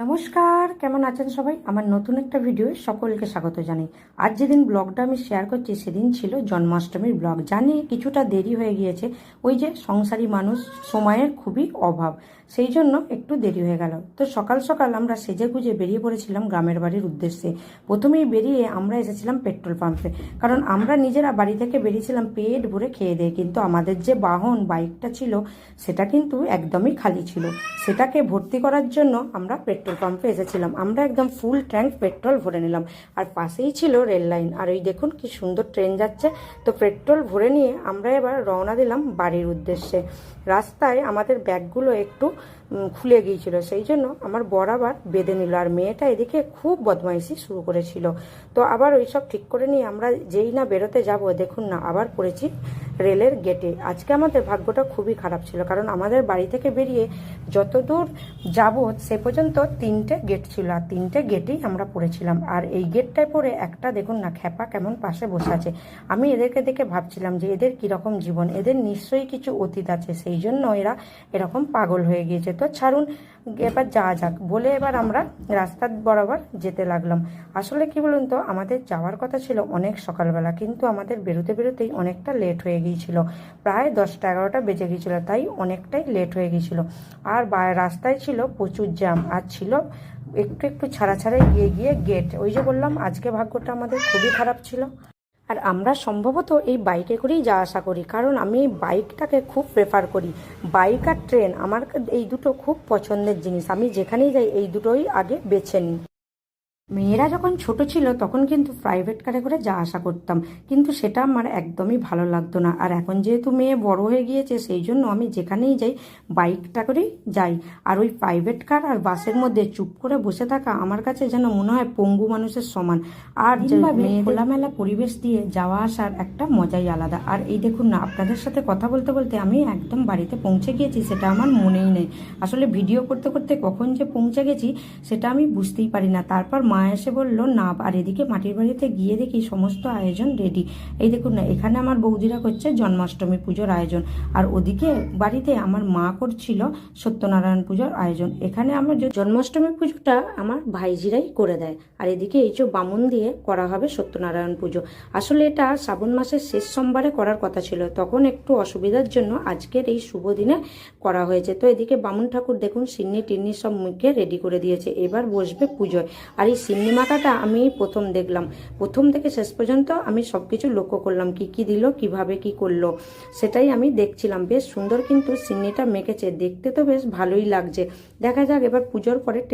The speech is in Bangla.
নমস্কার, কেমন আছেন সবাই? আমার নতুন একটা ভিডিও সকলকে স্বাগত জানাই। আজ যেদিন ব্লগটা আমি শেয়ার করছি সেদিন ছিল জন্মাষ্টমীর ব্লগ। জানি কিছুটা দেরি হয়ে গিয়েছে, ওই যে সংসারী মানুষ, সময়ের খুবই অভাব, সেই জন্য একটু দেরি হয়ে গেল। তো সকাল সকাল আমরা সেজে গুজে বেরিয়ে পড়েছিলাম গ্রামের বাড়ির উদ্দেশ্যে। প্রথমেই বেরিয়ে আমরা এসেছিলাম পেট্রোল পাম্পে, কারণ আমরা নিজেরা বাড়ি থেকে বেরিয়েছিলাম পেট ভরে খেয়ে দিয়ে, কিন্তু আমাদের যে বাহন বাইকটা ছিল সেটা কিন্তু একদমই খালি ছিল। সেটাকে ভর্তি করার জন্য আমরা পেট্রোল পাম্পে এসেছিলাম। আমরা একদম ফুল ট্যাঙ্ক পেট্রোল ভরে নিলাম, আর পাশেই ছিল রেল লাইন, আর ওই দেখুন কি সুন্দর ট্রেন যাচ্ছে। তো পেট্রোল ভরে নিয়ে আমরা এবার রওনা দিলাম বাড়ির উদ্দেশ্যে। রাস্তায় আমাদের ব্যাগগুলো একটু খুলে গিয়েছিল, সেই জন্য আমার বর আবার বেঁধে নিল, আর মেয়েটা এদিকে খুব বদমাইশি শুরু করেছিল। তো আবার ওই সব ঠিক করে নিয়ে আমরা যেই না বেরোতে যাব, দেখুন না আবার পড়েছি রেলের গেটে। আজকে আমাদের ভাগ্যটা খুবই খারাপ ছিল, কারণ আমাদের বাড়ি থেকে বেরিয়ে যত দূর যাব সে পর্যন্ত 3টে গেট ছিল, আর 3টে গেটেই আমরা পড়েছিলাম। আর এই গেটটায় পড়ে একটা দেখুন না খ্যাপা কেমন পাশে বসে আছে। আমি এদেরকে দেখে ভাবছিলাম যে এদের কীরকম জীবন, এদের নিশ্চয়ই কিছু অতীত আছে, সেই জন্য এরা এরকম পাগল হয়ে গিয়েছে। তো ছাড়ুন, এবার যাওয়া যাক বলে এবার আমরা রাস্তার বরাবর যেতে লাগলাম। আসলে কি বলুন তো, আমাদের যাওয়ার কথা ছিল অনেক সকালবেলা, কিন্তু আমাদের বেরোতে বেরোতেই অনেকটা লেট হয়ে গিয়েছিল, প্রায় 10টা-11টা বেজে গিয়েছিল, তাই অনেকটাই লেট হয়ে গিয়েছিল। আর রাস্তায় ছিল প্রচুর জ্যাম, আর ছিল একটু একটু ছাড়া ছাড়াই গিয়ে গিয়ে গেট। ওই যে বললাম আজকে ভাগ্যটা আমাদের খুবই খারাপ ছিল। আর আমরা সম্ভবত এই বাইকে করেই যাওয়া আসা করি, কারণ আমি বাইকটাকে খুব প্রেফার করি। বাইক আর ট্রেন আমার এই দুটো খুব পছন্দের জিনিস, আমি যেখানেই যাই এই দুটোই আগে বেছে নিই। মেয়েরা যখন ছোট ছিল তখন কিন্তু প্রাইভেট কারে করে যা আসা করতাম, কিন্তু সেটা আমার একদমই ভালো লাগতো না। আর এখন যেহেতু মেয়ে বড় হয়ে গিয়েছে, সেই জন্য আমি যেখানেই যাই বাইকটা করেই যাই। আর ওই প্রাইভেট কার আর বাসের মধ্যে চুপ করে বসে থাকা আমার কাছে যেন মনে হয় পঙ্গু মানুষের সমান। আর খোলামেলা পরিবেশ দিয়ে যাওয়া আসার একটা মজাই আলাদা। আর এই দেখুন না, আপনাদের সাথে কথা বলতে বলতে আমি একদম বাড়িতে পৌঁছে গিয়েছি, সেটা আমার মনেই নেই। আসলে ভিডিও করতে করতে কখন যে পৌঁছে গেছি সেটা আমি বুঝতেই পারি না। তারপর মা এসে বলল না, আর এদিকে মাটির বাড়িতে গিয়ে দেখি সমস্ত আয়োজন রেডি। এই দেখুন না, এখানে আমার বৌদিরা করছে জন্মাষ্টমী পুজোর আয়োজন, আর ওদিকে বাড়িতে আমার মা করছিল সত্যনারায়ণ পুজোর আয়োজন। এখানে আমার জন্মাষ্টমী পুজোটা আমার ভাইজিরাই করে দেয়, আর এদিকে এই যে বামুন দিয়ে করা হবে সত্যনারায়ণ পুজো। আসলে এটা শ্রাবণ মাসের শেষ সোমবারে করার কথা ছিল, তখন একটু অসুবিধার জন্য আজকের এই শুভ দিনে করা হয়েছে। তো এদিকে বামুন ঠাকুর দেখুন সিন্নি টিন্নি সব মুখে রেডি করে দিয়েছে, এবার বসবে পুজোয়। আর এই সিন্নি মাখাটা আমি প্রথম দেখলাম, প্রথম থেকে শেষ পর্যন্ত আমি সব কিছু লক্ষ্য করলাম, কি কি দিল, কিভাবে কি করলো, সেটাই আমি দেখছিলাম। বেশ সুন্দর কিন্তু সিন্নিটা মেখেছে, দেখতে তো বেশ ভালোই লাগছে। দেখা যাক এবার পুজোর পরে টেস্ট